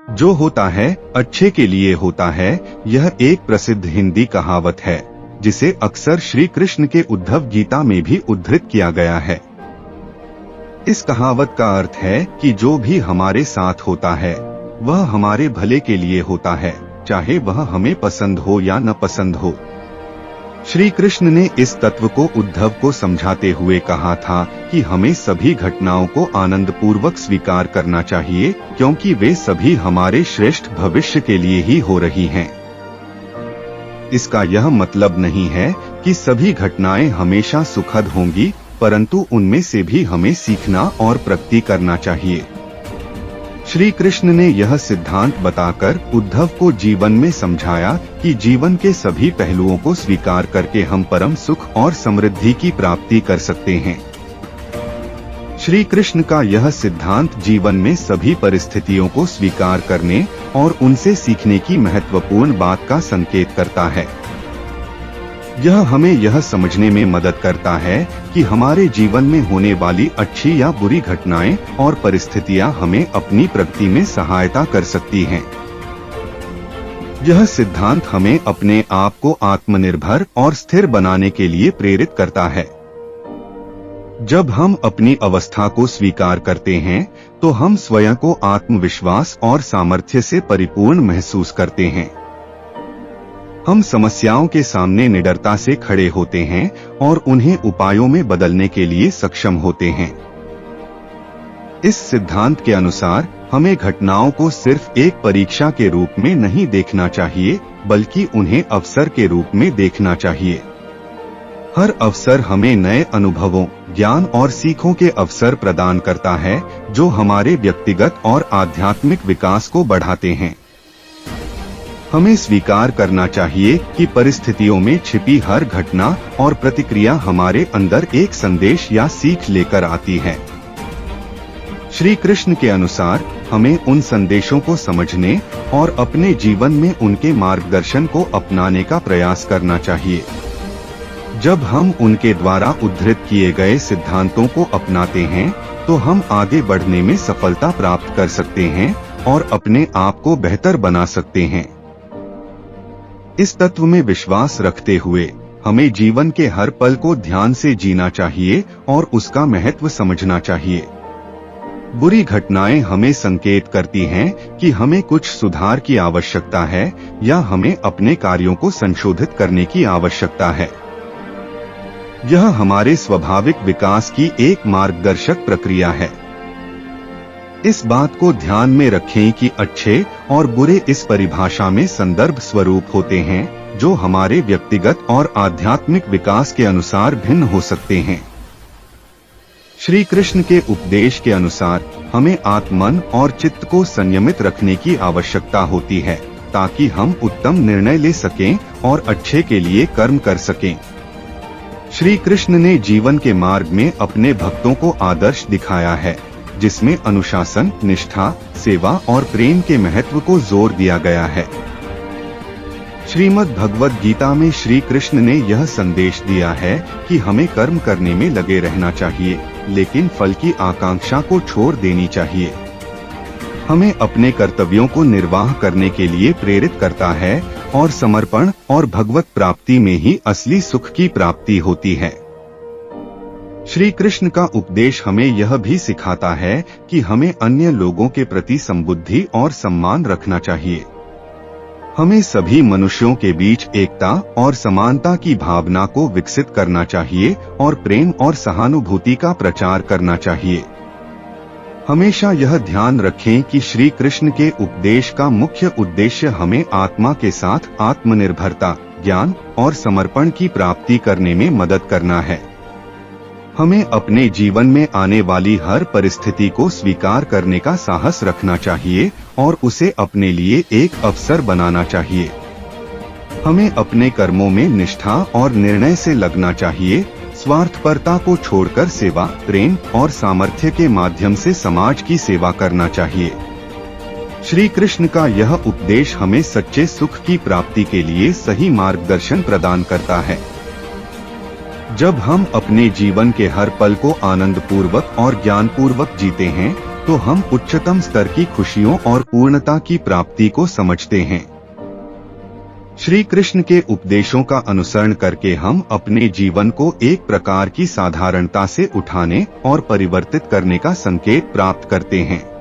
जो होता है अच्छे के लिए होता है, यह एक प्रसिद्ध हिंदी कहावत है जिसे अक्सर श्री कृष्ण के उद्धव गीता में भी उद्धृत किया गया है। इस कहावत का अर्थ है कि जो भी हमारे साथ होता है वह हमारे भले के लिए होता है, चाहे वह हमें पसंद हो या न पसंद हो। श्री कृष्ण ने इस तत्व को उद्धव को समझाते हुए कहा था कि हमें सभी घटनाओं को आनंद पूर्वक स्वीकार करना चाहिए, क्योंकि वे सभी हमारे श्रेष्ठ भविष्य के लिए ही हो रही हैं। इसका यह मतलब नहीं है कि सभी घटनाएं हमेशा सुखद होंगी, परंतु उनमें से भी हमें सीखना और प्रगति करना चाहिए। श्री कृष्ण ने यह सिद्धांत बताकर उद्धव को जीवन में समझाया कि जीवन के सभी पहलुओं को स्वीकार करके हम परम सुख और समृद्धि की प्राप्ति कर सकते हैं। श्री कृष्ण का यह सिद्धांत जीवन में सभी परिस्थितियों को स्वीकार करने और उनसे सीखने की महत्वपूर्ण बात का संकेत करता है। यह हमें यह समझने में मदद करता है कि हमारे जीवन में होने वाली अच्छी या बुरी घटनाएं और परिस्थितियां हमें अपनी प्रगति में सहायता कर सकती हैं। यह सिद्धांत हमें अपने आप को आत्मनिर्भर और स्थिर बनाने के लिए प्रेरित करता है। जब हम अपनी अवस्था को स्वीकार करते हैं तो हम स्वयं को आत्मविश्वास और सामर्थ्य से परिपूर्ण महसूस करते हैं। हम समस्याओं के सामने निडरता से खड़े होते हैं और उन्हें उपायों में बदलने के लिए सक्षम होते हैं। इस सिद्धांत के अनुसार हमें घटनाओं को सिर्फ एक परीक्षा के रूप में नहीं देखना चाहिए, बल्कि उन्हें अवसर के रूप में देखना चाहिए। हर अवसर हमें नए अनुभवों, ज्ञान और सीखों के अवसर प्रदान करता है, जो हमारे व्यक्तिगत और आध्यात्मिक विकास को बढ़ाते हैं। हमें स्वीकार करना चाहिए कि परिस्थितियों में छिपी हर घटना और प्रतिक्रिया हमारे अंदर एक संदेश या सीख लेकर आती है। श्री कृष्ण के अनुसार हमें उन संदेशों को समझने और अपने जीवन में उनके मार्गदर्शन को अपनाने का प्रयास करना चाहिए। जब हम उनके द्वारा उद्धृत किए गए सिद्धांतों को अपनाते हैं तो हम आगे बढ़ने में सफलता प्राप्त कर सकते हैं और अपने आप को बेहतर बना सकते हैं। इस तत्व में विश्वास रखते हुए हमें जीवन के हर पल को ध्यान से जीना चाहिए और उसका महत्व समझना चाहिए। बुरी घटनाएं हमें संकेत करती हैं कि हमें कुछ सुधार की आवश्यकता है या हमें अपने कार्यों को संशोधित करने की आवश्यकता है। यह हमारे स्वाभाविक विकास की एक मार्गदर्शक प्रक्रिया है। इस बात को ध्यान में रखें कि अच्छे और बुरे इस परिभाषा में संदर्भ स्वरूप होते हैं, जो हमारे व्यक्तिगत और आध्यात्मिक विकास के अनुसार भिन्न हो सकते हैं। श्री कृष्ण के उपदेश के अनुसार हमें आत्मन और चित्त को संयमित रखने की आवश्यकता होती है, ताकि हम उत्तम निर्णय ले सकें और अच्छे के लिए कर्म कर सकें। श्री कृष्ण ने जीवन के मार्ग में अपने भक्तों को आदर्श दिखाया है, जिसमें अनुशासन, निष्ठा, सेवा और प्रेम के महत्व को जोर दिया गया है। श्रीमद् भगवद गीता में श्री कृष्ण ने यह संदेश दिया है कि हमें कर्म करने में लगे रहना चाहिए, लेकिन फल की आकांक्षा को छोड़ देनी चाहिए। हमें अपने कर्तव्यों को निर्वाह करने के लिए प्रेरित करता है और समर्पण और भगवत प्राप्ति में ही असली सुख की प्राप्ति होती है। श्री कृष्ण का उपदेश हमें यह भी सिखाता है कि हमें अन्य लोगों के प्रति समबुद्धि और सम्मान रखना चाहिए। हमें सभी मनुष्यों के बीच एकता और समानता की भावना को विकसित करना चाहिए और प्रेम और सहानुभूति का प्रचार करना चाहिए। हमेशा यह ध्यान रखें कि श्री कृष्ण के उपदेश का मुख्य उद्देश्य हमें आत्मा के साथ आत्मनिर्भरता, ज्ञान और समर्पण की प्राप्ति करने में मदद करना है। हमें अपने जीवन में आने वाली हर परिस्थिति को स्वीकार करने का साहस रखना चाहिए और उसे अपने लिए एक अवसर बनाना चाहिए। हमें अपने कर्मों में निष्ठा और निर्णय से लगना चाहिए, स्वार्थपरता को छोड़कर सेवा, प्रेम और सामर्थ्य के माध्यम से समाज की सेवा करना चाहिए। श्री कृष्ण का यह उपदेश हमें सच्चे सुख की प्राप्ति के लिए सही मार्गदर्शन प्रदान करता है। जब हम अपने जीवन के हर पल को आनंद पूर्वक और ज्ञान पूर्वक जीते हैं, तो हम उच्चतम स्तर की खुशियों और पूर्णता की प्राप्ति को समझते हैं। श्री कृष्ण के उपदेशों का अनुसरण करके हम अपने जीवन को एक प्रकार की साधारणता से उठाने और परिवर्तित करने का संकेत प्राप्त करते हैं।